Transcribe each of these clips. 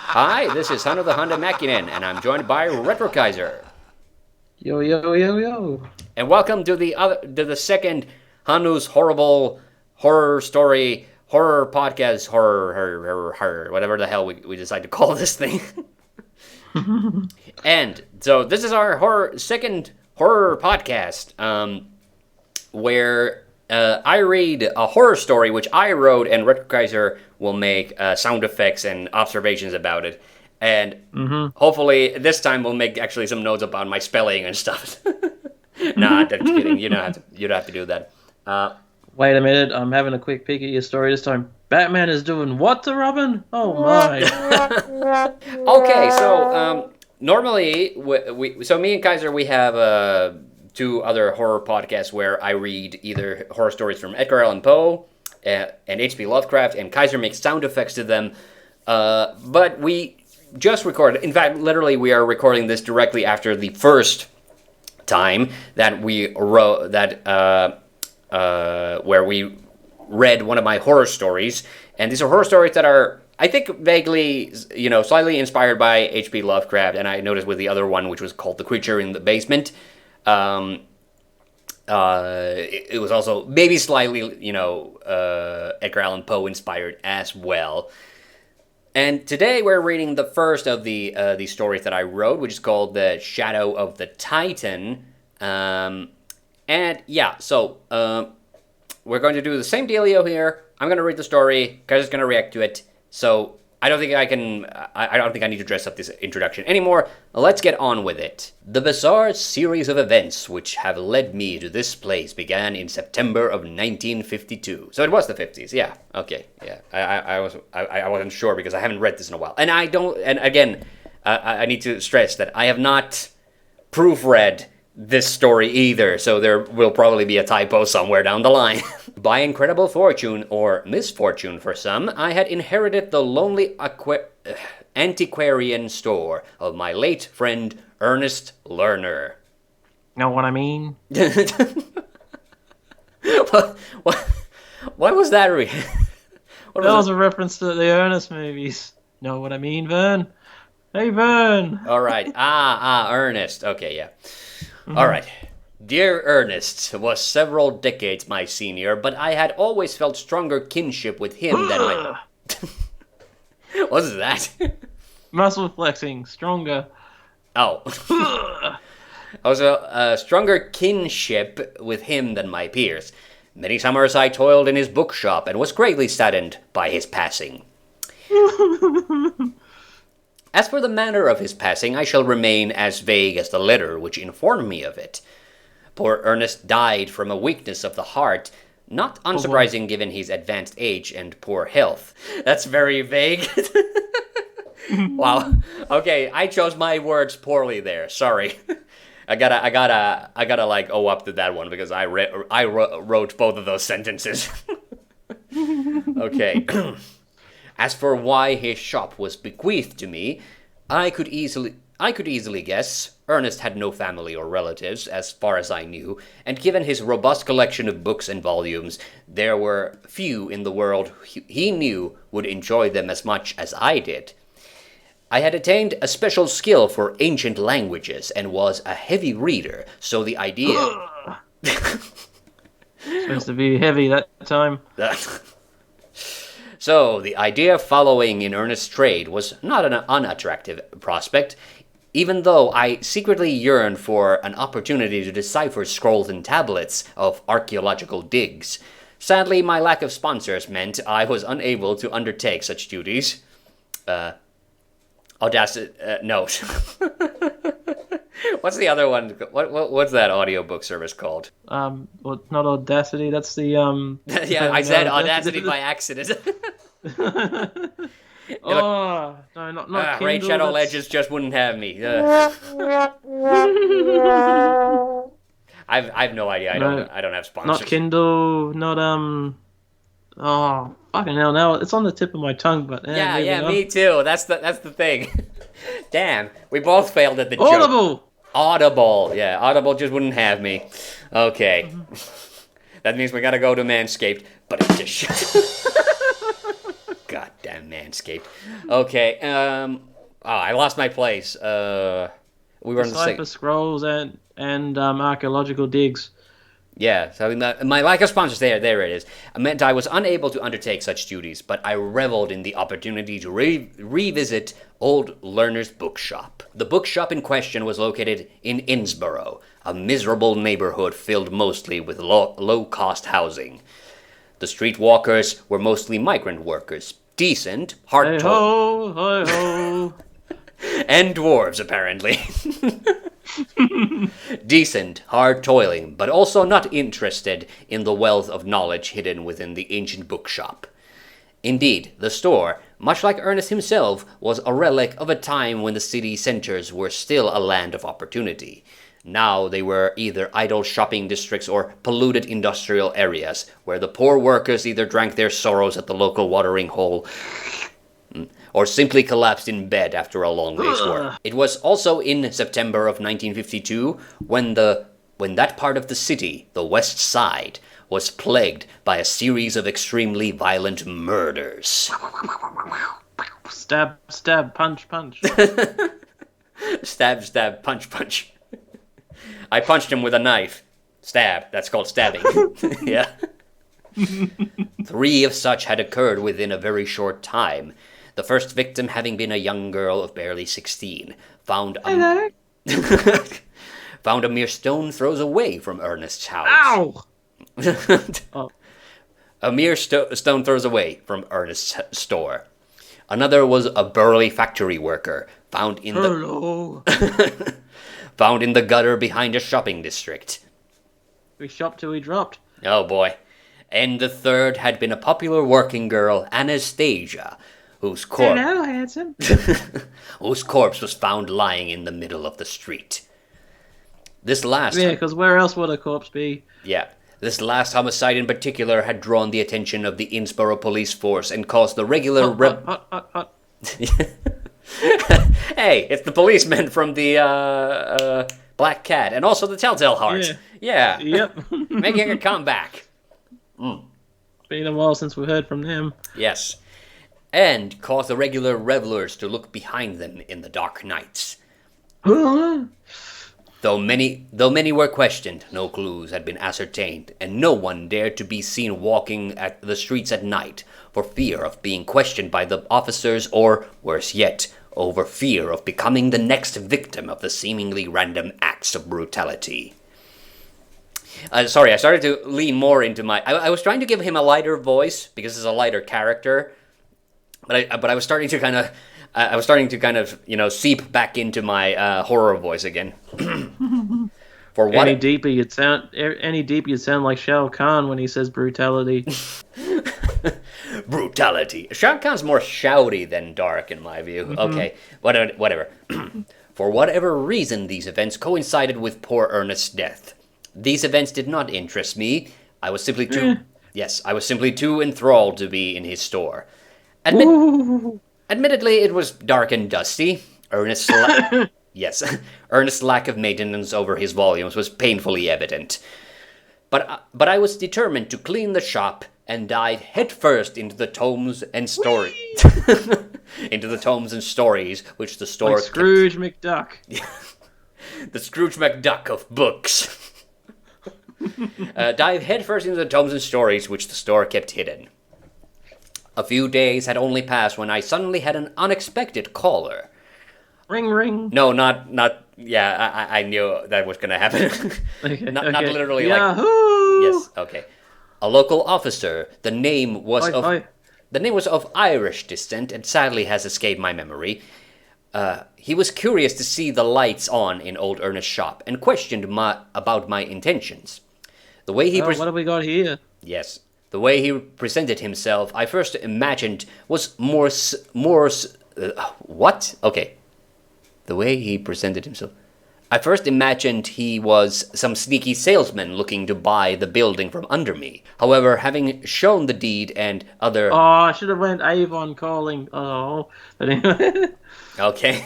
Hi, this is TheHande Mäkinen, and I'm joined by Retrokaiser. Yo, yo, yo, yo. And welcome to the second Hanu's horrible horror story horror podcast horror whatever the hell we decide to call this thing. And so this is our second horror podcast, where I read a horror story which I wrote, and Retrokaiser will make sound effects and observations about it. And hopefully this time we'll make actually some notes about my spelling and stuff. Nah, I'm just kidding. You don't have to do that. Wait a minute, I'm having a quick peek at your story this time. Batman is doing what to Robin? Oh my. Okay, so normally so me and Kaiser we have two other horror podcasts where I read either horror stories from Edgar Allan Poe and H.P. Lovecraft, and Kaiser makes sound effects to them. But we just recorded. In fact, literally, we are recording this directly after the first time that we wrote where we read one of my horror stories, and these are horror stories that are, I think, vaguely, slightly inspired by H.P. Lovecraft. And I noticed with the other one, which was called The Creature in the Basement, it was also maybe slightly, Edgar Allan Poe inspired as well. And today we're reading the first of the stories that I wrote, which is called The Shadow of the Titan. And yeah, so we're going to do the same dealio here. I'm going to read the story. Kaiser's going to react to it. So I don't think I need to dress up this introduction anymore. Let's get on with it. The bizarre series of events which have led me to this place began in September of 1952. So it was the 50s, yeah. Okay, yeah. I wasn't sure because I haven't read this in a while. And again, I need to stress that I have not proofread this story either, so there will probably be a typo somewhere down the line. By incredible fortune, or misfortune for some, I had inherited the lonely antiquarian store of my late friend Ernest Lerner. Know what I mean? What was that? That was a reference to the Ernest movies. Know what I mean, Vern? Hey, Vern! All right. Ernest. Okay, yeah. All right. Dear Ernest was several decades my senior, but I had always felt stronger kinship with him than my... What's that? Muscle flexing, stronger. Oh. I was a stronger kinship with him than my peers. Many summers I toiled in his bookshop and was greatly saddened by his passing. As for the manner of his passing, I shall remain as vague as the letter which informed me of it. Poor Ernest died from a weakness of the heart, not unsurprising given his advanced age and poor health. That's very vague. Wow. Okay, I chose my words poorly there. Sorry. I gotta like up to that one because I wrote both of those sentences. Okay. As for why his shop was bequeathed to me, I could easily guess. Ernest had no family or relatives, as far as I knew, and given his robust collection of books and volumes, there were few in the world he knew would enjoy them as much as I did. I had attained a special skill for ancient languages and was a heavy reader, so the idea... Supposed to be heavy that time. So, the idea of following in Ernest's trade was not an unattractive prospect, even though I secretly yearned for an opportunity to decipher scrolls and tablets of archaeological digs. Sadly, my lack of sponsors meant I was unable to undertake such duties. Audacity... no. What's the other one? What's that audiobook service called? Well, not Audacity, that's the, Yeah, I said Audacity by accident. Oh, no, not Kindle. Raid Shadow Legends just wouldn't have me. I've no idea. I don't have sponsors. Not Kindle, not, oh, fucking hell, now it's on the tip of my tongue, but... Yeah, me too. That's the thing. Damn, we both failed at the Audible! joke. Audible, yeah. Audible just wouldn't have me. Okay. That means we gotta go to Manscaped. But it just goddamn Manscaped. Okay. I lost my place. We were on the Decipher scrolls and archaeological digs. Yeah, so my lack of sponsors there it is. It meant I was unable to undertake such duties, but I reveled in the opportunity to revisit Old Lerner's bookshop. The bookshop in question was located in Innsborough, a miserable neighborhood filled mostly with low-cost housing. The streetwalkers were mostly migrant workers, decent, Hey ho, hey ho. and dwarves, apparently. Decent, hard toiling, but also not interested in the wealth of knowledge hidden within the ancient bookshop. Indeed, the store, much like Ernest himself, was a relic of a time when the city centers were still a land of opportunity. Now they were either idle shopping districts or polluted industrial areas, where the poor workers either drank their sorrows at the local watering hole or simply collapsed in bed after a long day's work. It was also in September of 1952 when that part of the city, the West Side, was plagued by a series of extremely violent murders. Stab, stab, punch, punch. Stab, stab, punch, punch. I punched him with a knife. Stab. That's called stabbing. Yeah. 3 of such had occurred within a very short time. The first victim having been a young girl of barely 16, found a mere stone throws away from Ernest's house. Ow! Oh. A mere stone throws away from Ernest's store. Another was a burly factory worker found in found in the gutter behind a shopping district. We shopped till we dropped. Oh boy. And the third had been a popular working girl, Anastasia, whose corpse Hello, handsome. whose corpse was found lying in the middle of the street. This last because where else would a corpse be? Yeah. This last homicide in particular had drawn the attention of the Innsborough police force and caused the regular Hot. Hey, it's the policeman from the Black Cat and also the Telltale Heart. Yeah. Yep. Making a comeback. It's been a while since we heard from them. Yes. And caused the regular revelers to look behind them in the dark nights. Though many were questioned, no clues had been ascertained, and no one dared to be seen walking at the streets at night for fear of being questioned by the officers or, worse yet, over fear of becoming the next victim of the seemingly random acts of brutality. Sorry, I started to lean more into my... I was trying to give him a lighter voice, because he's a lighter character, but I was starting to kind of... seep back into my horror voice again. For what? Any deeper, you'd sound like Shao Kahn when he says brutality. Brutality. Shao Kahn's more shouty than dark, in my view. Mm-hmm. Okay, whatever. For whatever reason, these events coincided with poor Ernest's death. These events did not interest me. I was simply too enthralled to be in his store. Admittedly, it was dark and dusty. Ernest's lack of maintenance over his volumes was painfully evident. But I was determined to clean the shop and dive headfirst into the tomes and stories. Into the tomes and stories which the store... Like Scrooge McDuck. The Scrooge McDuck of books. Dive headfirst into the tomes and stories which the store kept hidden. A few days had only passed when I suddenly had an unexpected caller. Ring, ring. No, not. Yeah, I knew that was going to happen. Not literally Yahoo! like. Yes. Okay. A local officer. The name was of Irish descent, and sadly has escaped my memory. He was curious to see the lights on in old Ernest's shop and questioned about my intentions. The way he. What have we got here? Yes. The way he presented himself, I first imagined was what? Okay. The way he presented himself. I first imagined he was some sneaky salesman looking to buy the building from under me. However, having shown the deed and other... Oh, I should have went Avon calling. Oh, but anyway. Okay.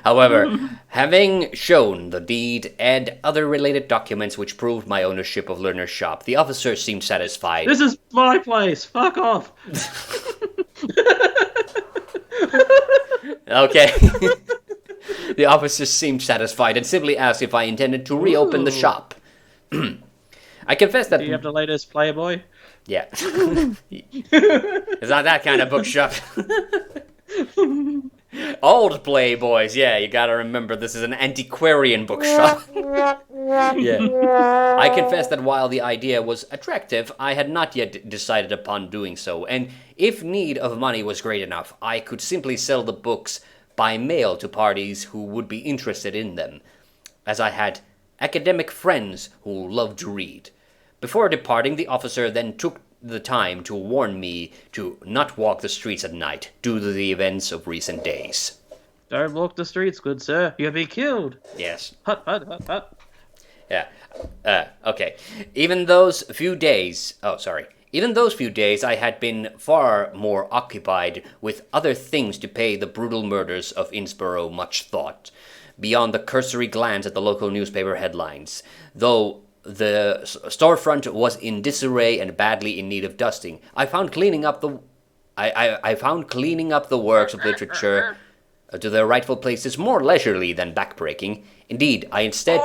However, having shown the deed and other related documents which proved my ownership of Lerner's shop, the officer seemed satisfied. This is my place. Fuck off. Okay. The officer seemed satisfied and simply asked if I intended to reopen the shop. I confess that... Do you have the latest Playboy? Yeah. It's not that kind of bookshop. Old Playboys, yeah, you gotta remember this is an antiquarian bookshop. Yeah. I confess that while the idea was attractive, I had not yet decided upon doing so, and if need of money was great enough, I could simply sell the books by mail to parties who would be interested in them, as I had academic friends who loved to read. Before departing, the officer then took the time to warn me to not walk the streets at night due to the events of recent days. Don't walk the streets, good sir. You'll be killed. Yes. Hut, hut, hut, hut. Yeah. Okay. Even those few days I had been far more occupied with other things to pay the brutal murders of Innsborough much thought, beyond the cursory glance at the local newspaper headlines, though the storefront was in disarray and badly in need of dusting. I found cleaning up the works of literature to their rightful places more leisurely than backbreaking. Indeed, I instead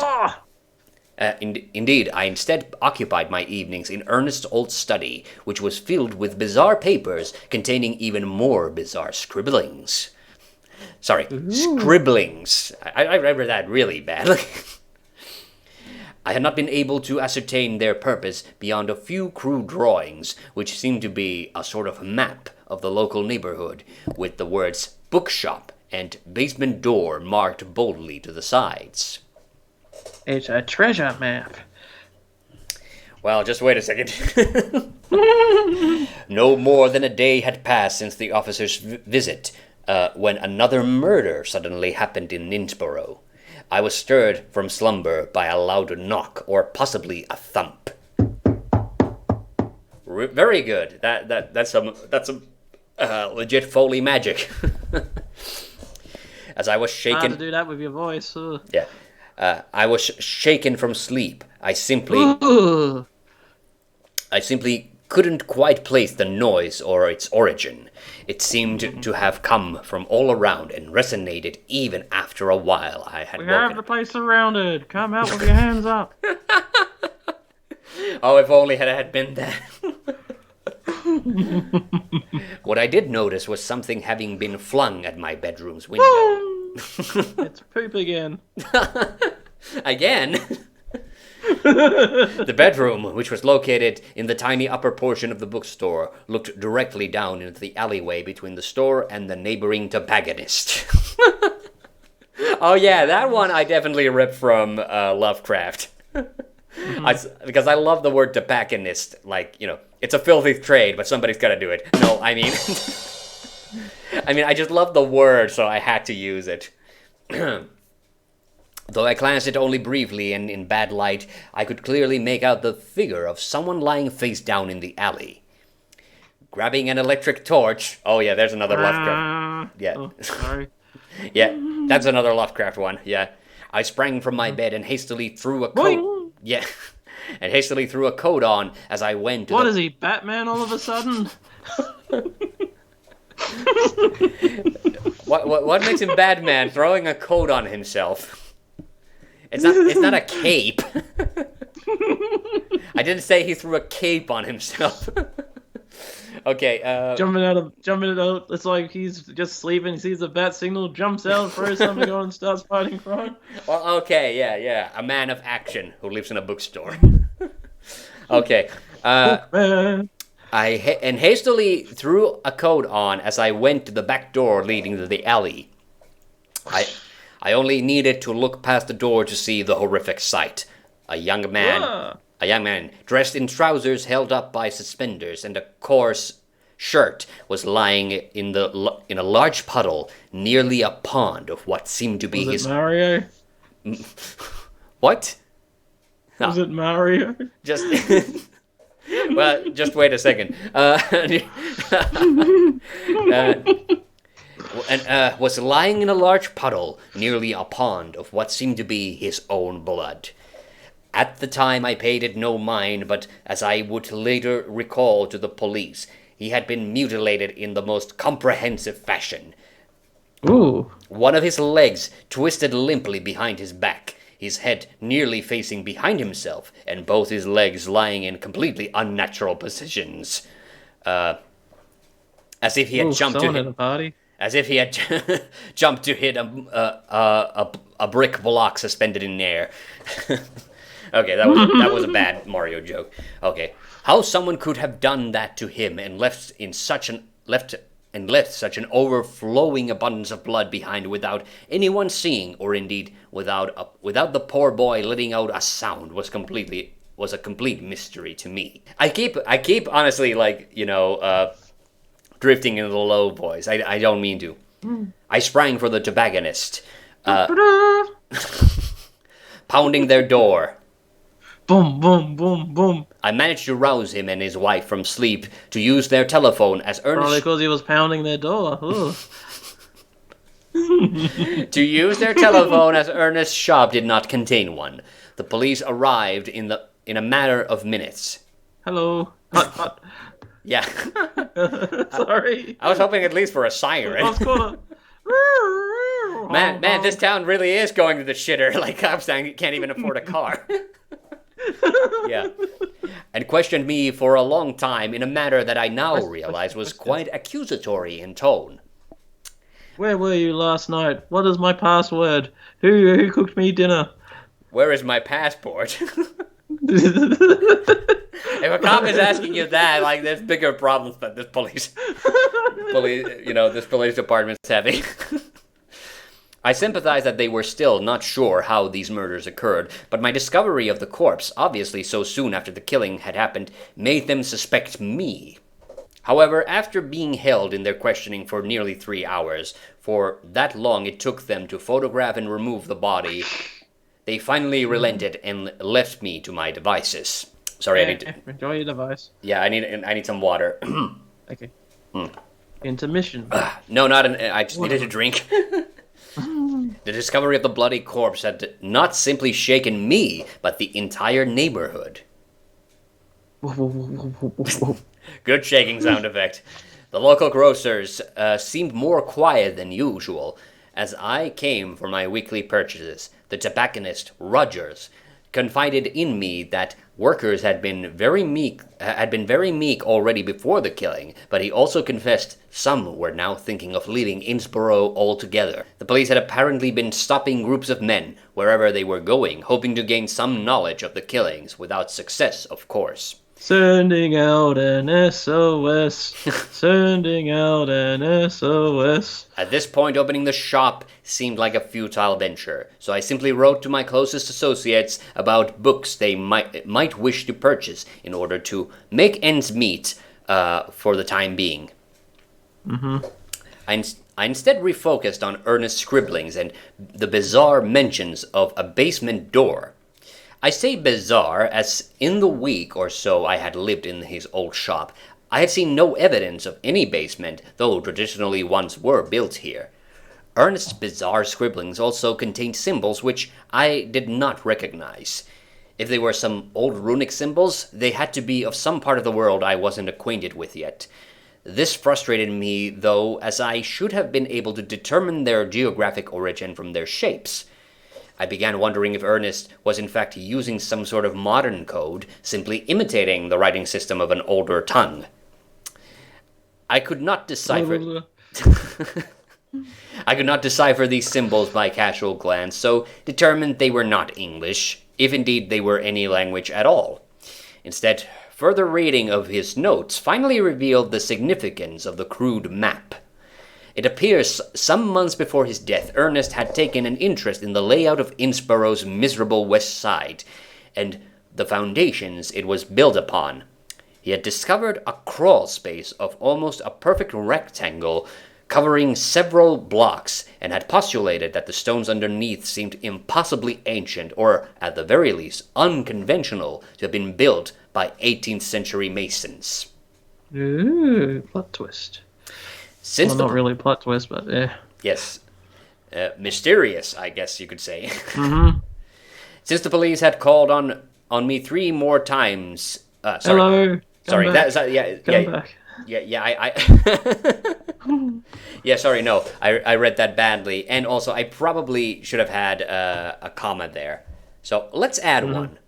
occupied my evenings in earnest old study, which was filled with bizarre papers containing even more bizarre scribblings. Scribblings. I read that really badly. I had not been able to ascertain their purpose beyond a few crude drawings, which seemed to be a sort of map of the local neighborhood, with the words bookshop and basement door marked boldly to the sides. It's a treasure map. Well, just wait a second. No more than a day had passed since the officer's visit, when another murder suddenly happened in Innsborough. I was stirred from slumber by a loud knock, or possibly a thump. Very good. That's some legit Foley magic. As I was shaken. Hard to do that with your voice. Yeah. I was shaken from sleep. I simply couldn't quite place the noise or its origin. It seemed to have come from all around and resonated even after a while I had woken. We have the place surrounded. Come out with your hands up. Oh, if only it had been that. What I did notice was something having been flung at my bedroom's window. It's poop again. Again? The bedroom, which was located in the tiny upper portion of the bookstore, looked directly down into the alleyway between the store and the neighboring tobacconist. Oh yeah, that one I definitely ripped from Lovecraft. Because I love the word tobacconist. Like, it's a filthy trade, but somebody's got to do it. No, I mean... I just love the word, so I had to use it. Though I glanced at it only briefly and in bad light, I could clearly make out the figure of someone lying face down in the alley. Grabbing an electric torch... Oh yeah, there's another Lovecraft. Yeah. Oh, sorry. Yeah, that's another Lovecraft one, yeah. I sprang from my bed and hastily threw a coat... Yeah. And hastily threw a coat on as I went to What is he, Batman all of a sudden? What makes him Batman? Throwing a coat on himself. It's not a cape. I didn't say he threw a cape on himself. Okay. Jumping out. It's like he's just sleeping. He sees a bat signal, jumps out, throws something on, and starts fighting crime. Well, okay, yeah. A man of action who lives in a bookstore. Okay. I hastily threw a coat on as I went to the back door leading to the alley. I only needed to look past the door to see the horrific sight. A young man dressed in trousers held up by suspenders and a coarse shirt was lying in a large puddle, nearly a pond of what seemed to be Was it Mario? What? Was it Mario? Just and was lying in a large puddle, nearly a pond of what seemed to be his own blood. At the time I paid it no mind, but as I would later recall to the police, he had been mutilated in the most comprehensive fashion. Ooh. One of his legs twisted limply behind his back, his head nearly facing behind himself, and both his legs lying in completely unnatural positions. As if he had jumped to someone at a party. as if he had jumped to hit a brick block suspended in air. Okay, that was a bad Mario joke. Okay, how someone could have done that to him and left such an overflowing abundance of blood behind without anyone seeing, or indeed without the poor boy letting out a sound was a complete mystery to me. I keep honestly, like, drifting into the low voice. I don't mean to. I sprang for the tobacconist, pounding their door. Boom, boom, boom, boom. I managed to rouse him and his wife from sleep to use their telephone as Ernest... Probably because he was pounding their door. to use their telephone as Ernest's shop did not contain one. The police arrived in a matter of minutes. Hello. Hot. Yeah. Sorry. I was hoping at least for a siren. I was gonna... Man, this town really is going to the shitter. Like, cops can't even afford a car. Yeah. And questioned me for a long time in a manner that I now realize was quite accusatory in tone. Where were you last night? What is my password? Who cooked me dinner? Where is my passport? If a cop is asking you that, like, there's bigger problems that this police department's having. I sympathize that they were still not sure how these murders occurred, but my discovery of the corpse, obviously so soon after the killing had happened, made them suspect me. However, after being held in their questioning for nearly 3 hours, for that long it took them to photograph and remove the body, they finally relented and left me to my devices. Sorry, I need to... Enjoy your device. Yeah, I need some water. Okay. Intermission. No, I just needed a drink. The discovery of the bloody corpse had not simply shaken me, but the entire neighborhood. Good shaking sound effect. The local grocers seemed more quiet than usual. As I came for my weekly purchases, the tobacconist, Rogers, confided in me that workers had been very meek already before the killing, but he also confessed some were now thinking of leaving Innsborough altogether. The police had apparently been stopping groups of men wherever they were going, hoping to gain some knowledge of the killings, without success, of course. Sending out an SOS. Sending out an SOS. At this point, opening the shop seemed like a futile venture, so I simply wrote to my closest associates about books they might wish to purchase in order to make ends meet for the time being. I instead refocused on Ernest's scribblings and the bizarre mentions of a basement door. I say bizarre, as in the week or so I had lived in his old shop, I had seen no evidence of any basement, though traditionally ones were built here. Ernest's bizarre scribblings also contained symbols which I did not recognize. If they were some old runic symbols, they had to be of some part of the world I wasn't acquainted with yet. This frustrated me, though, as I should have been able to determine their geographic origin from their shapes. I began wondering if Ernest was in fact using some sort of modern code, simply imitating the writing system of an older tongue. I could not decipher these symbols by casual glance, so determined they were not English, if indeed they were any language at all. Instead, further reading of his notes finally revealed the significance of the crude map. It appears some months before his death, Ernest had taken an interest in the layout of Innsborough's miserable west side, and the foundations it was built upon. He had discovered a crawl space of almost a perfect rectangle covering several blocks, and had postulated that the stones underneath seemed impossibly ancient, or at the very least unconventional, to have been built by 18th century masons. Ooh, plot twist. Since Well, the not really a plot twist, but yeah. yes, mysterious, I guess you could say. Mm-hmm. Since the police had called on me 3 more times. Sorry, Hello. Come sorry. back. Yeah, Come yeah, back. yeah. I yeah. Sorry, no. I read that badly, and also I probably should have had a comma there. So let's add Mm-hmm. one.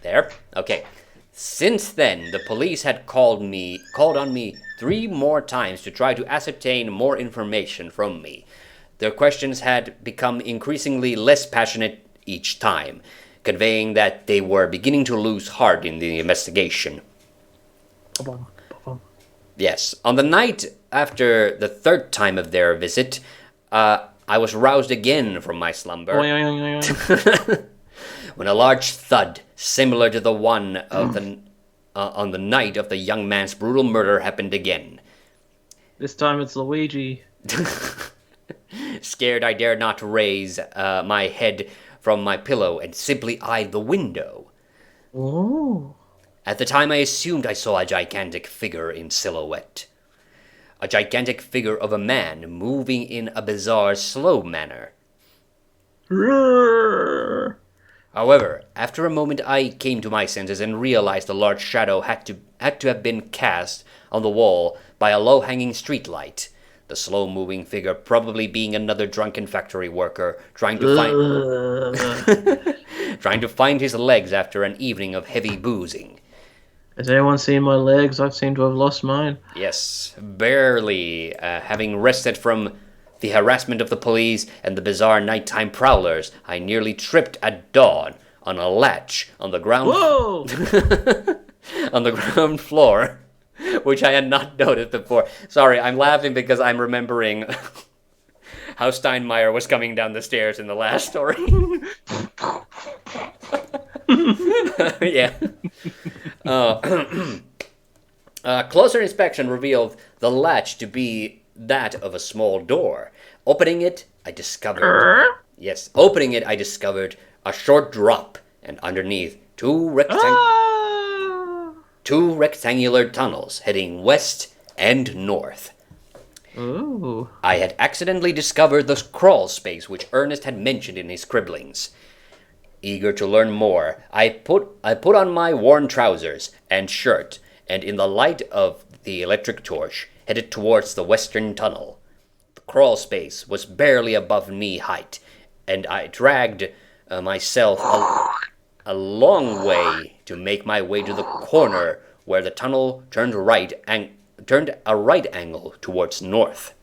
There. Okay. Since then, the police had called on me 3 more times to try to ascertain more information from me. Their questions had become increasingly less passionate each time, conveying that they were beginning to lose heart in the investigation. Ba-bum, ba-bum. Yes, on the night after the third time of their visit, I was roused again from my slumber Oing, oing, oing, oing. when a large thud, similar to the one of the on the night of the young man's brutal murder, happened again. This time it's Luigi. Scared, I dared not raise my head from my pillow and simply eyed the window. Oh. At the time, I assumed I saw a gigantic figure in silhouette. A gigantic figure of a man moving in a bizarre, slow manner. Roar. However, after a moment I came to my senses and realized a large shadow had to have been cast on the wall by a low-hanging streetlight. The slow-moving figure probably being another drunken factory worker trying to find his legs after an evening of heavy boozing. Has anyone seen my legs? I seem to have lost mine. Yes, barely having rested from the harassment of the police and the bizarre nighttime prowlers, I nearly tripped at dawn on a latch on the ground Whoa! on the ground floor, which I had not noticed before. Sorry, I'm laughing because I'm remembering how Steinmeier was coming down the stairs in the last story. Yeah. Closer inspection revealed the latch to be that of a small door. Opening it, I discovered a short drop, and underneath Ah! two rectangular tunnels heading west and north. Ooh. I had accidentally discovered the crawl space which Ernest had mentioned in his scribblings. Eager to learn more, I put on my worn trousers and shirt, and in the light of the electric torch, headed towards the western tunnel. The crawl space was barely above knee height, and I dragged myself a long way to make my way to the corner where the tunnel turned a right angle towards north.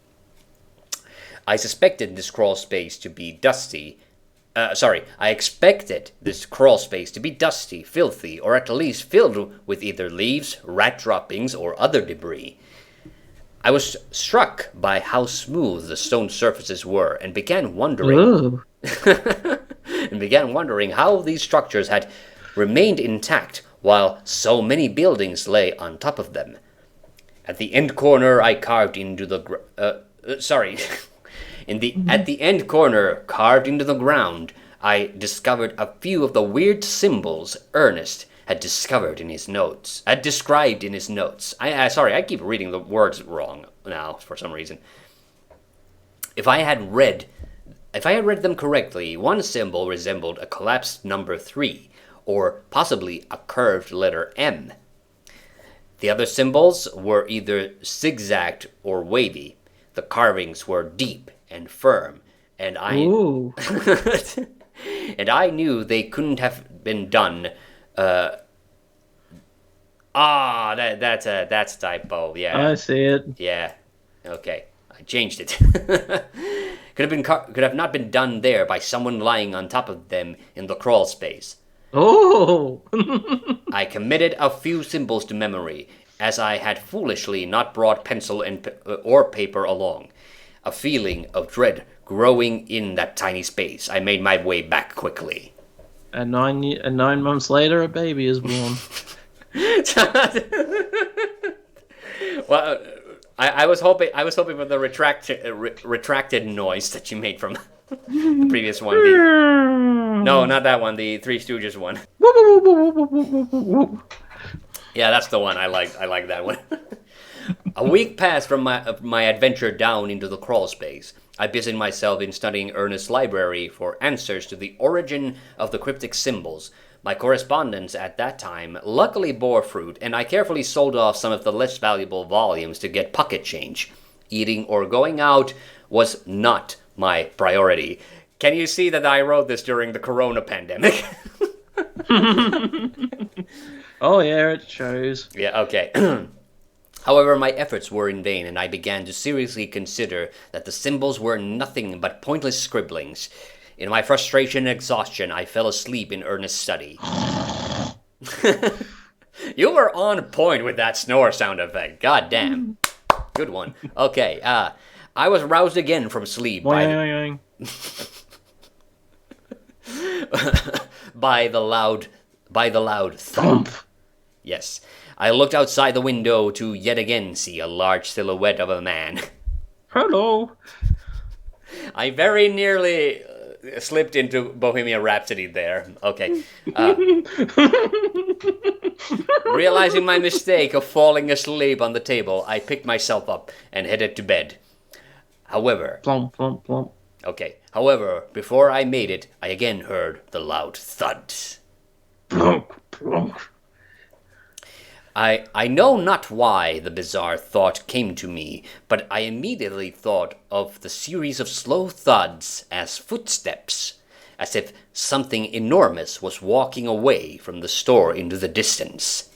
I suspected this crawl space to be dusty. I expected this crawl space to be dusty, filthy, or at least filled with either leaves, rat droppings, or other debris. I was struck by how smooth the stone surfaces were and began wondering Ooh. how these structures had remained intact while so many buildings lay on top of them. At the end corner I carved into the at the end corner carved into the ground, I discovered a few of the weird symbols Ernest had described in his notes. I keep reading the words wrong now for some reason. If I had read them correctly, one symbol resembled a collapsed number 3, or possibly a curved letter M. The other symbols were either zigzagged or wavy. The carvings were deep and firm, and Ooh. and I knew they couldn't have been done. That's a typo. Yeah, I see it. yeah. Okay, I changed it. Could have not been done there by someone lying on top of them in the crawl space. Oh. I committed a few symbols to memory, as I had foolishly not brought pencil or paper along. A feeling of dread growing in that tiny space, I made my way back quickly. And 9 months later, a baby is born. Well, I was hoping for the retracted noise that you made from the previous one. No, not that one. The Three Stooges one. Yeah, that's the one. I like that one. A week passed from my adventure down into the crawl space. I busied myself in studying Ernest's library for answers to the origin of the cryptic symbols. My correspondence at that time luckily bore fruit, and I carefully sold off some of the less valuable volumes to get pocket change. Eating or going out was not my priority. Can you see that I wrote this during the corona pandemic? Oh yeah, it shows. Yeah, okay. However, my efforts were in vain, and I began to seriously consider that the symbols were nothing but pointless scribblings. In my frustration and exhaustion, I fell asleep in earnest study. You were on point with that snore sound effect. God damn. Good one. Okay, I was roused again from sleep by the loud thump. Yes. I looked outside the window to yet again see a large silhouette of a man. Hello. I very nearly slipped into Bohemian Rhapsody there. Okay. Realizing my mistake of falling asleep on the table, I picked myself up and headed to bed. However... Plump, plump, plump. Okay. However, before I made it, I again heard the loud thuds. Plump, plump. I know not why the bizarre thought came to me, but I immediately thought of the series of slow thuds as footsteps, as if something enormous was walking away from the store into the distance.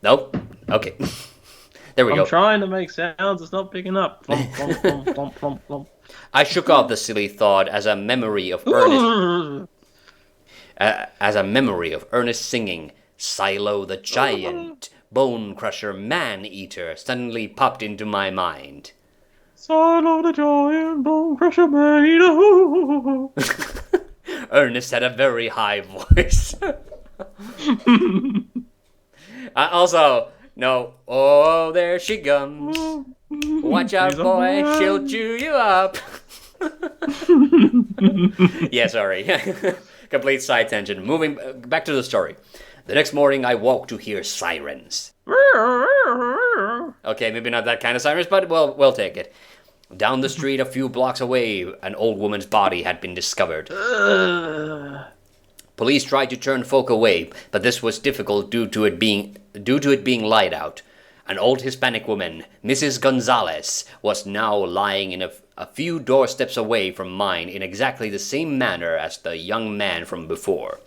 Nope. Okay. There we go. I'm trying to make sounds, it's not picking up. Plump, plump, plump, plump, plump, plump. I shook off the silly thought as a memory of Ernest singing "Silo the Giant, Bone Crusher, Man-Eater" suddenly popped into my mind. Silo the Giant, Bone Crusher, Man-Eater. Ernest had a very high voice. Also, no. Oh, there she comes. Watch out, boy, she'll chew you up. Yeah, sorry. Complete side tangent. Moving back to the story. The next morning, I woke to hear sirens. Okay, maybe not that kind of sirens, but we'll take it. Down the street, a few blocks away, an old woman's body had been discovered. Police tried to turn folk away, but this was difficult due to it being light out. An old Hispanic woman, Mrs. Gonzalez, was now lying in a few doorsteps away from mine in exactly the same manner as the young man from before.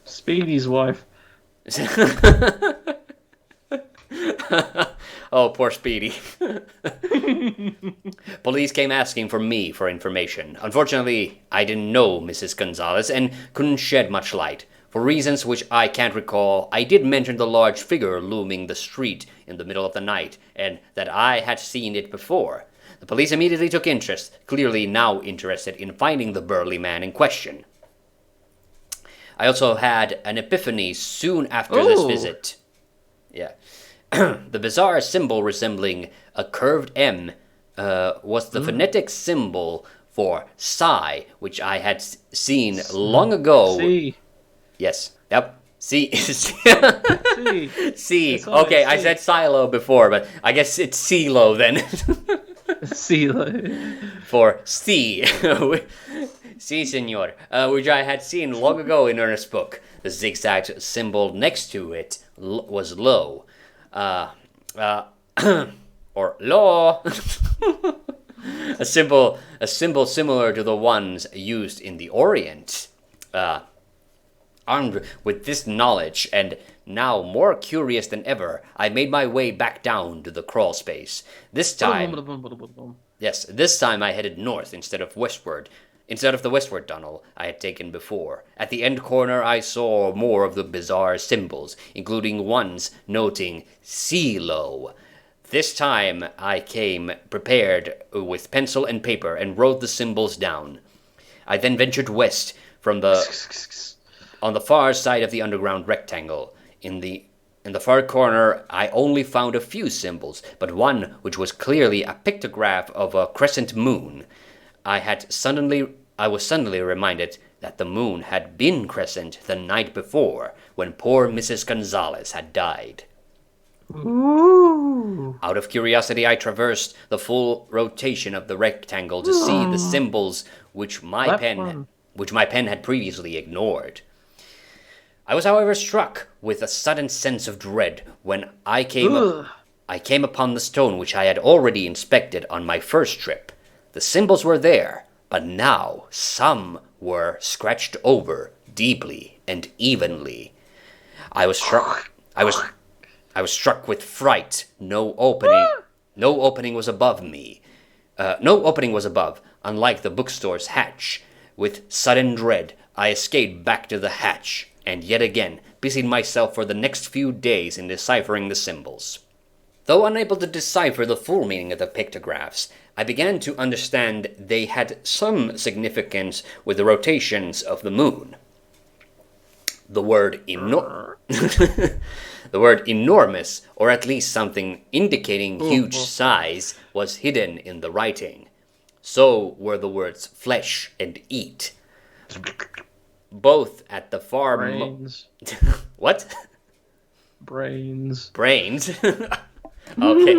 Speedy's wife. Oh, poor Speedy. Police came asking for me for information. Unfortunately, I didn't know Mrs. Gonzalez and couldn't shed much light. For reasons which I can't recall, I did mention the large figure looming the street in the middle of the night, and that I had seen it before. The police immediately took interest, clearly now interested in finding the burly man in question. I also had an epiphany soon after this visit. Yeah. The bizarre symbol resembling a curved M was the phonetic symbol for sigh, which I had seen long ago. C. Yes. Yep. C. C. C. Okay, I said silo before, but I guess it's silo then. Silo. For C. Si, senor. Which I had seen long ago in Ernest's book. The zigzag symbol next to it was low. Or law. a symbol similar to the ones used in the Orient. Armed with this knowledge, and now more curious than ever, I made my way back down to the crawl space. This time I headed north instead of westward. Instead of the westward tunnel I had taken before. At the end corner I saw more of the bizarre symbols, including ones noting "Silo." This time I came prepared with pencil and paper and wrote the symbols down. I then ventured west from on the far side of the underground rectangle. In the far corner I only found a few symbols, but one which was clearly a pictograph of a crescent moon. I was suddenly reminded that the moon had been crescent the night before, when poor Mrs. Gonzalez had died. Ooh. Out of curiosity, I traversed the full rotation of the rectangle to see the symbols which my pen had previously ignored. I was, however, struck with a sudden sense of dread when I came upon the stone which I had already inspected on my first trip. The symbols were there, but now some were scratched over deeply and evenly. I was struck with fright. No opening was above me. No opening was above, unlike the bookstore's hatch. With sudden dread, I escaped back to the hatch, and yet again busied myself for the next few days in deciphering the symbols. Though unable to decipher the full meaning of the pictographs, I began to understand they had some significance with the rotations of the moon. The word the word enormous, or at least something indicating huge size, was hidden in the writing. So were the words flesh and eat. Both at the far... Brains. What? Brains. Brains? Okay.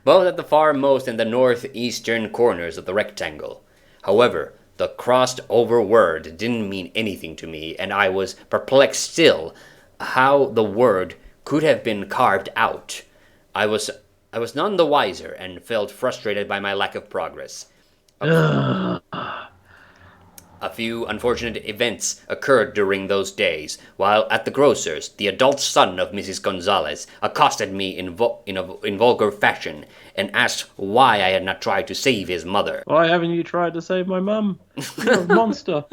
Both at the farmost and the northeastern corners of the rectangle. However, the crossed over word didn't mean anything to me, and I was perplexed still how the word could have been carved out. I was none the wiser and felt frustrated by my lack of progress. A few unfortunate events occurred during those days. While at the grocer's, the adult son of Mrs. Gonzalez accosted me in vulgar fashion and asked why I had not tried to save his mother. Why haven't you tried to save my mum? You're a monster.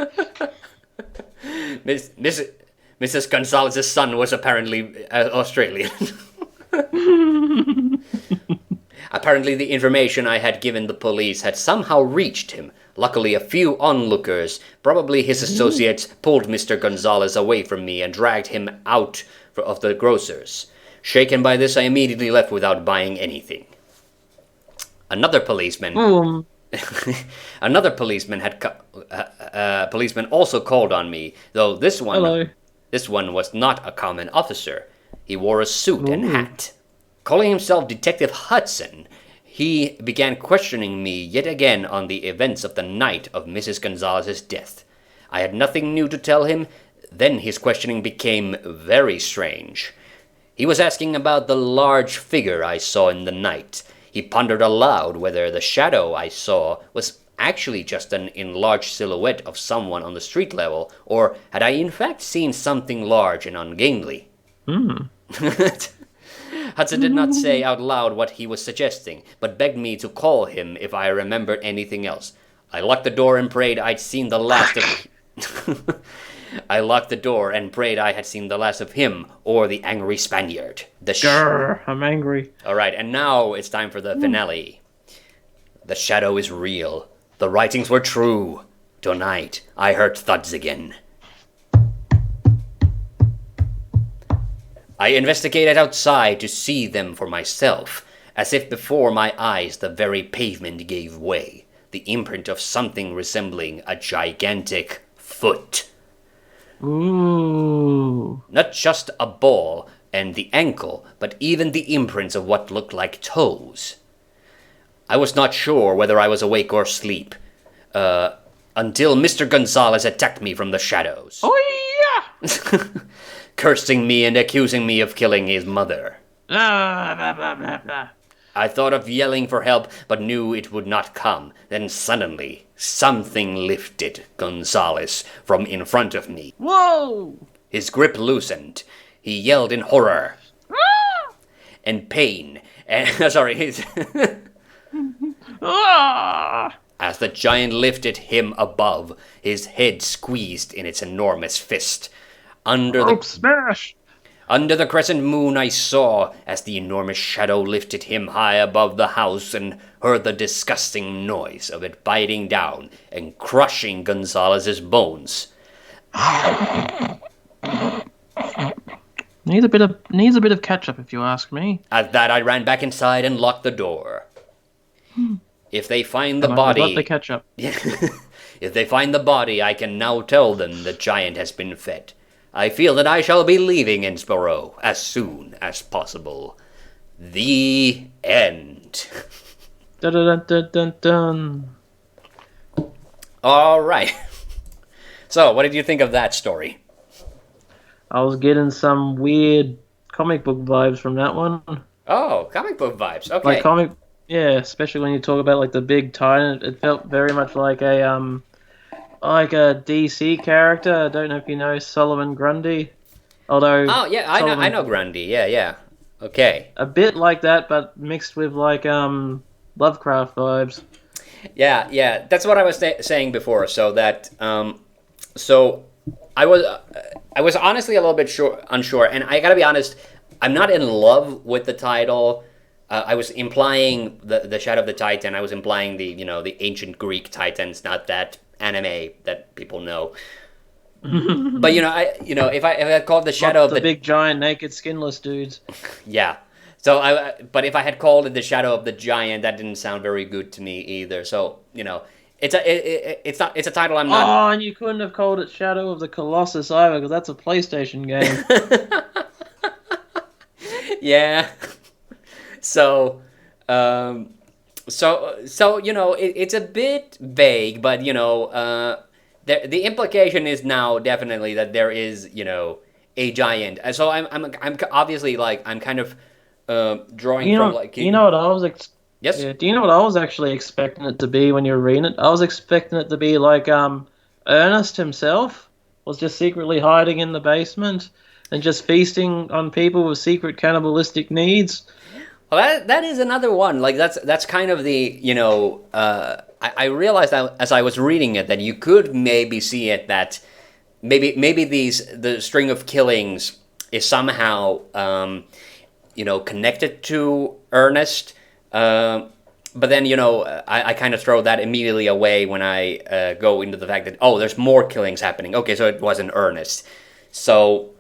Mrs. Gonzalez's son was apparently Australian. Apparently the information I had given the police had somehow reached him. Luckily, a few onlookers, probably his associates, pulled Mr. Gonzalez away from me and dragged him out of the grocer's. Shaken by this, I immediately left without buying anything. Another policeman policeman also called on me, though this one was not a common officer. He wore a suit and hat. Calling himself Detective Hudson, he began questioning me yet again on the events of the night of Mrs. Gonzalez's death. I had nothing new to tell him. Then his questioning became very strange. He was asking about the large figure I saw in the night. He pondered aloud whether the shadow I saw was actually just an enlarged silhouette of someone on the street level, or had I in fact seen something large and ungainly. Hudson did not say out loud what he was suggesting, but begged me to call him if I remembered anything else. I locked the door and prayed I'd seen the last of... I locked the door and prayed I had seen the last of him or the angry Spaniard. Grr, I'm angry. All right, and now it's time for the finale. The shadow is real. The writings were true. Tonight, I heard thuds again. I investigated outside to see them for myself, as if before my eyes the very pavement gave way, the imprint of something resembling a gigantic foot. Ooh. Not just a ball and the ankle, but even the imprints of what looked like toes. I was not sure whether I was awake or asleep, until Mr. Gonzalez attacked me from the shadows. Oh yeah! Cursing me and accusing me of killing his mother. Blah, blah, blah, blah, blah. I thought of yelling for help, but knew it would not come. Then suddenly, something lifted Gonzalez from in front of me. Whoa! His grip loosened. He yelled in horror and pain. And As the giant lifted him above, his head squeezed in its enormous fist. Under the crescent moon I saw as the enormous shadow lifted him high above the house and heard the disgusting noise of it biting down and crushing Gonzalez's bones. Needs a bit of ketchup, if you ask me. At that I ran back inside and locked the door. If they find the body... Love the ketchup. If they find the body, I can now tell them the giant has been fed. I feel that I shall be leaving Innsborough as soon as possible. The end. Dun dun dun dun dun. All right. So, what did you think of that story? I was getting some weird comic book vibes from that one. Oh, comic book vibes. Like Okay. comic, yeah, especially when you talk about like the big titan. It felt very much like a DC character. I don't know if you know Solomon Grundy, although Oh, yeah, I Solomon know Grundy. Yeah, yeah. Okay. a bit like that, but mixed with like Lovecraft vibes. Yeah, yeah. That's what I was saying before. So that so I was I was honestly a little bit unsure, and I gotta be honest, I'm not in love with the title. I was implying the Shadow of the Titan. I was implying the the ancient Greek Titans, not that anime that people know. But if I had called the Shadow Not of the the big giant naked skinless dudes. yeah. So but if I had called it the Shadow of the Giant, that didn't sound very good to me either. So it's a title I'm not. Oh, and you couldn't have called it Shadow of the Colossus either, because that's a PlayStation game. Yeah. So, um, it's a bit vague, but the implication is now definitely that there is a giant. And so I'm obviously like I'm kind of drawing from like You know what yes. yeah, do you know what I was actually expecting it to be when you were reading it? I was expecting it to be like Ernest himself was just secretly hiding in the basement and just feasting on people with secret cannibalistic needs. Well, that is another one. Like that's kind of the I realized that as I was reading it that you could maybe see it that maybe the string of killings is somehow connected to Ernest. But then I kind of throw that immediately away when I go into the fact that there's more killings happening. Okay, so it wasn't Ernest. So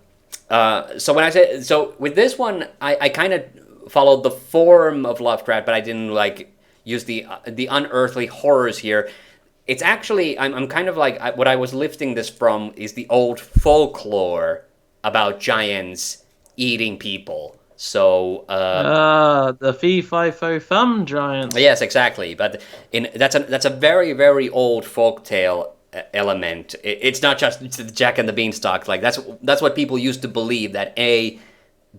when I say so with this one, I kind of followed the form of Lovecraft, but I didn't like use the unearthly horrors here. It's actually I'm kind of like what I was lifting this from is the old folklore about giants eating people. So The fee fi fo fum giants. yes, exactly. But that's a very very old folktale element. It's not just the Jack and the Beanstalk. Like that's what people used to believe that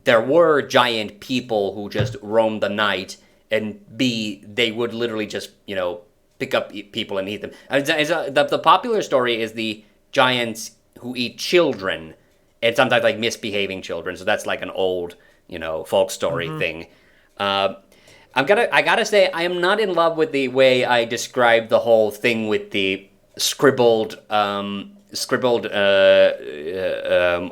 there were giant people who just roamed the night, and B they would literally just pick up people and eat them. The popular story is the giants who eat children, and sometimes like misbehaving children. So that's like an old folk story thing. Uh, I gotta say I am not in love with the way I described the whole thing with the scribbled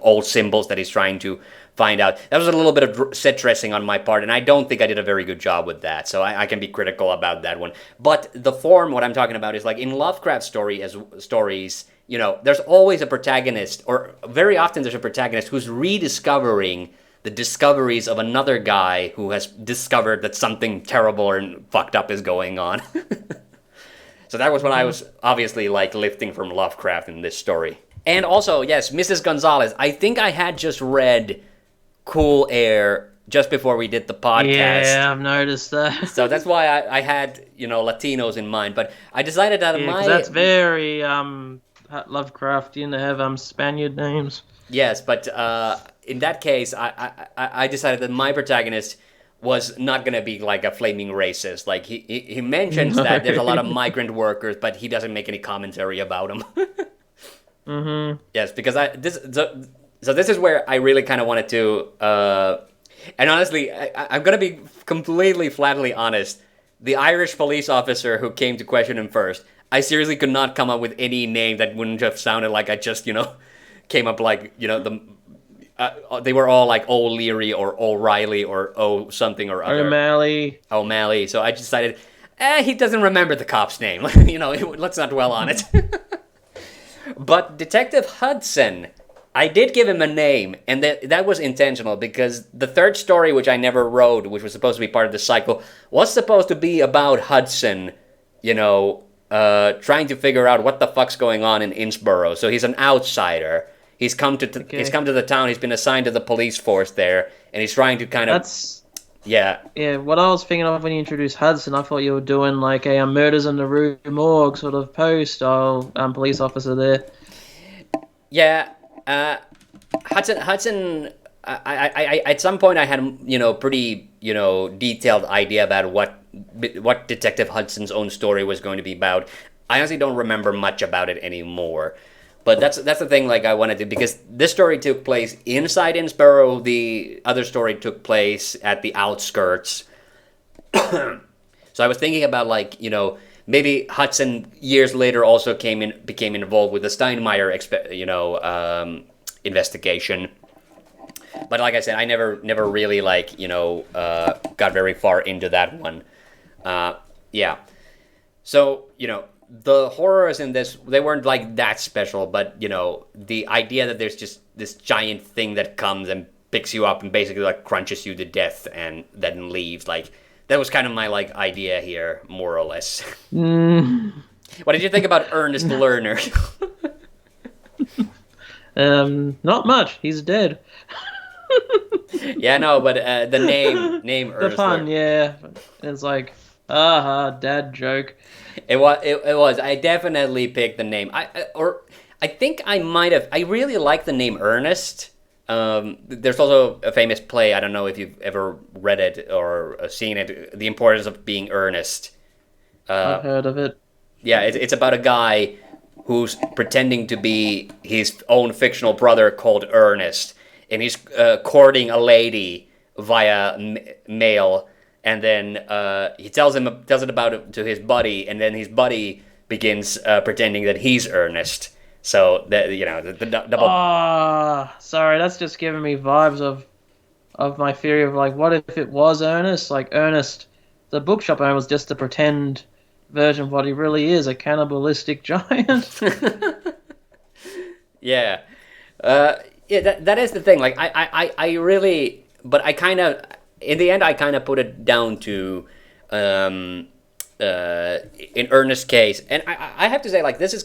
old symbols that he's trying to find out. That was a little bit of set dressing on my part, and I don't think I did a very good job with that. So I can be critical about that one. But the form, what I'm talking about, is like in Lovecraft stories. There's always a protagonist, or very often there's a protagonist who's rediscovering the discoveries of another guy who has discovered that something terrible and fucked up is going on. So that was what I was obviously like lifting from Lovecraft in this story. And also, yes, Mrs. Gonzalez, I think I had just read Cool Air just before we did the podcast. Yeah, I've noticed that. So that's why I had, Latinos in mind. But I decided that Yeah, 'cause that's very Lovecraftian to have Spaniard names. Yes, but in that case, I decided that my protagonist was not going to be like a flaming racist. Like he mentions that there's a lot of migrant workers, but he doesn't make any commentary about them. Mm-hmm. Yes, because so this is where I really kind of wanted to, and honestly, I'm going to be completely flatly honest. The Irish police officer who came to question him first, I seriously could not come up with any name that wouldn't have sounded like I just, came up like, they were all like O'Leary or O'Reilly or O something or other. O'Malley. O'Malley. So I decided, he doesn't remember the cop's name. Let's not dwell on it. But Detective Hudson, I did give him a name, and that was intentional because the third story, which I never wrote, which was supposed to be part of the cycle, was supposed to be about Hudson, trying to figure out what the fuck's going on in Innsborough. So he's an outsider. He's come to the town. He's been assigned to the police force there, and he's trying to kind of. Yeah. Yeah, what I was thinking of when you introduced Hudson, I thought you were doing like a murders in the Rue Morgue sort of Poe style police officer there. Yeah. Uh, Hudson. At some point I had pretty detailed idea about what Detective Hudson's own story was going to be about. I honestly don't remember much about it anymore. But that's the thing. Like I wanted to, because this story took place inside Innsborough. The other story took place at the outskirts. So I was thinking about, like, maybe Hudson years later also became involved with the Steinmeier investigation. But like I said, I never really, like, got very far into that one. Yeah. So the horrors in this, they weren't like that special, but the idea that there's just this giant thing that comes and picks you up and basically like crunches you to death and then leaves, like, that was kind of my like idea here, more or less. Mm, What did you think about Ernest Lerner? not much. He's dead. Yeah, no, but the name The Ernest pun, Lerner. yeah. It's like, aha, dad joke. It was. I definitely picked the name. I think I might have. I really like the name Ernest. There's also a famous play. I don't know if you've ever read it or seen it. The Importance of Being Earnest. I've heard of it. Yeah, it's about a guy who's pretending to be his own fictional brother called Ernest, and he's courting a lady via mail, and then he tells it about it to his buddy, and then his buddy begins pretending that he's Ernest. So that the double. Ah, sorry, that's just giving me vibes of my theory of like, what if it was Ernest? Like Ernest, the bookshop owner, was just a pretend version of what he really is, a cannibalistic giant. Yeah. Yeah, that is the thing. Like, I really, but I kind of, in the end, I kind of put it down to, in Ernest's case, and I have to say, like, this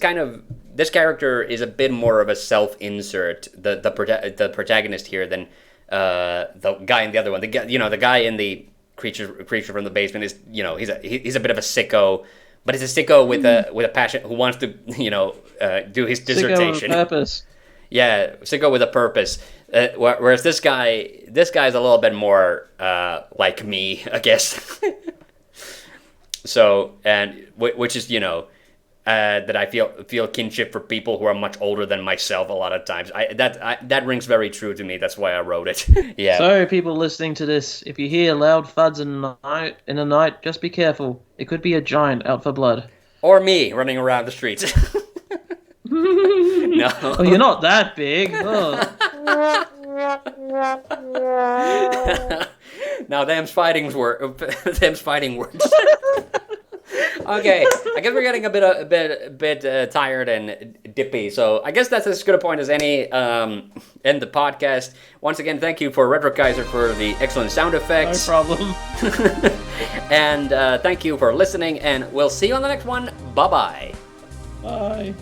character is a bit more of a self-insert, the protagonist here, than the guy in the other one. The guy in the creature from the basement is, he's a bit of a sicko, but he's a sicko with a passion, who wants to do his dissertation. Sicko with a purpose. Yeah, sicko with a purpose. Whereas this guy's a little bit more like me, I guess. So, and which is that I feel kinship for people who are much older than myself a lot of times. That rings very true to me. That's why I wrote it. Yeah. So, people listening to this, if you hear loud thuds in the night, just be careful. It could be a giant out for blood. Or me running around the streets. No. Oh, you're not that big. Oh. Now, them's fighting words. Okay, I guess we're getting a bit tired and dippy, so I guess that's as good a point as any in the podcast. Once again, thank you for Retrokaiser for the excellent sound effects. No problem. And thank you for listening, and we'll see you on the next one. Bye-bye. Bye.